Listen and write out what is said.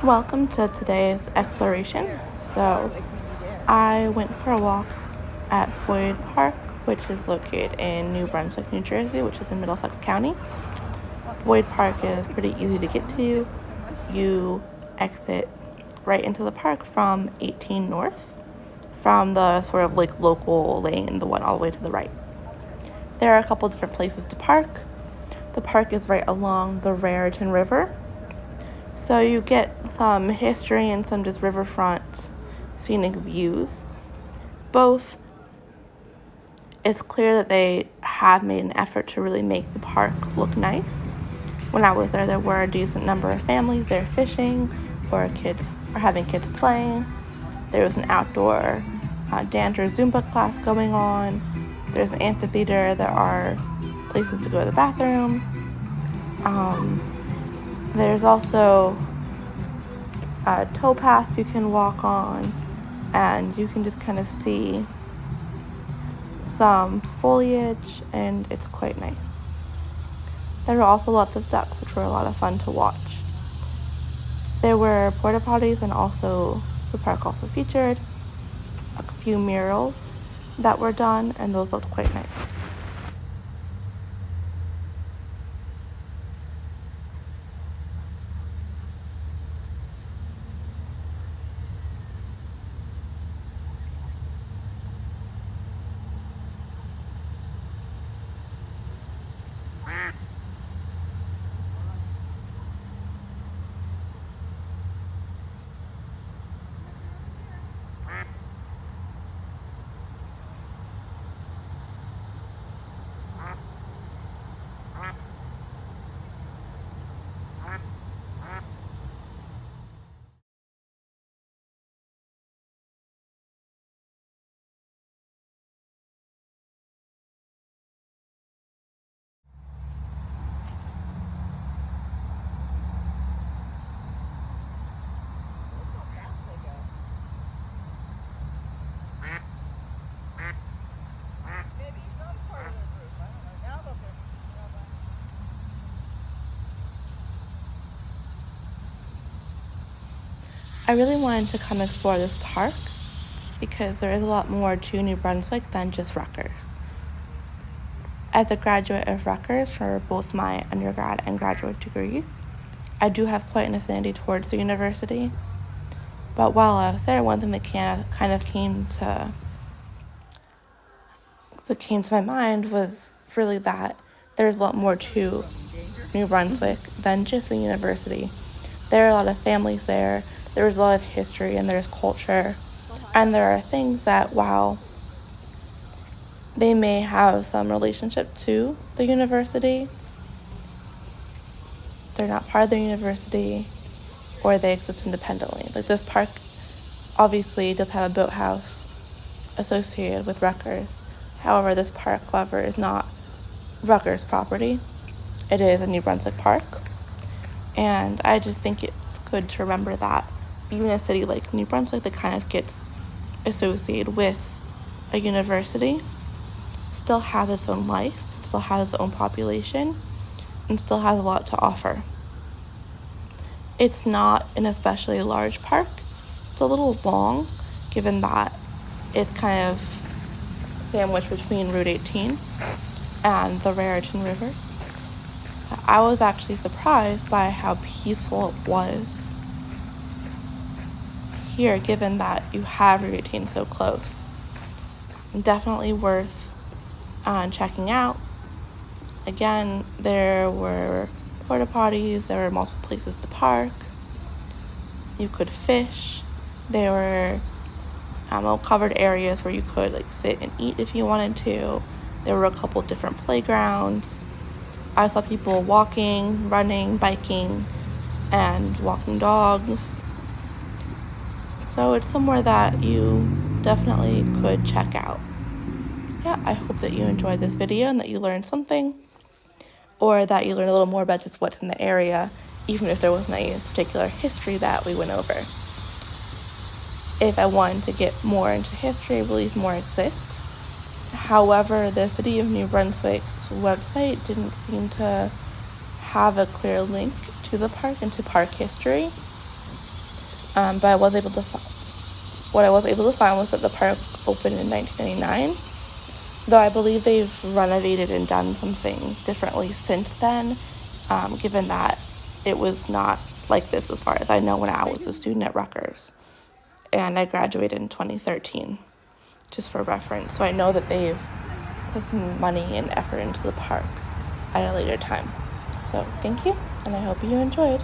Welcome to today's exploration. I went for a walk at Boyd Park, which is located in New Brunswick, New Jersey, which is in Middlesex County. Boyd Park is pretty easy to get to. You exit right into the park from 18 North, from the sort of like local lane, the one all the way to the right. There are a couple different places to park. The park is right along the Raritan River. So you get some history and some just riverfront scenic views. Both, it's clear that they have made an effort to really make the park look nice. When I was there were a decent number of families there fishing or having kids playing. There was an outdoor dance or Zumba class going on. There's an amphitheater. There are places to go to the bathroom. There's also a towpath you can walk on, and you can just kind of see some foliage, and it's quite nice. There were also lots of ducks, which were a lot of fun to watch. There were porta potties, and also the park also featured a few murals that were done, and those looked quite nice. I really wanted to come explore this park because there is a lot more to New Brunswick than just Rutgers. As a graduate of Rutgers for both my undergrad and graduate degrees, I do have quite an affinity towards the university. But while I was there, one thing that kind of came to my mind was really that there's a lot more to New Brunswick than just the university. There are a lot of families there. There's a lot of history and there's culture. And there are things that, while they may have some relationship to the university, they're not part of the university or they exist independently. Like this park obviously does have a boathouse associated with Rutgers. However, this park, however, is not Rutgers property. It is a New Brunswick park. And I just think it's good to remember that even a city like New Brunswick that kind of gets associated with a university still has its own life, still has its own population, and still has a lot to offer. It's not an especially large park. It's a little long, given that it's kind of sandwiched between Route 18 and the Raritan River. I was actually surprised by how peaceful it was here, given that you have Route 18 so close. Definitely worth checking out. Again, there were porta potties, there were multiple places to park. You could fish. There were covered areas where you could sit and eat if you wanted to. There were a couple different playgrounds. I saw people walking, running, biking, and walking dogs. So it's somewhere that you definitely could check out. Yeah, I hope that you enjoyed this video and that you learned something, or that you learned a little more about just what's in the area, even if there wasn't any particular history that we went over. If I wanted to get more into history, I believe more exists. However, the City of New Brunswick's website didn't seem to have a clear link to the park and to park history. But what I was able to find was that the park opened in 1999, though I believe they've renovated and done some things differently since then, given that it was not like this as far as I know when I was a student at Rutgers, and I graduated in 2013, just for reference. So I know that they've put some money and effort into the park at a later time. So thank you, and I hope you enjoyed.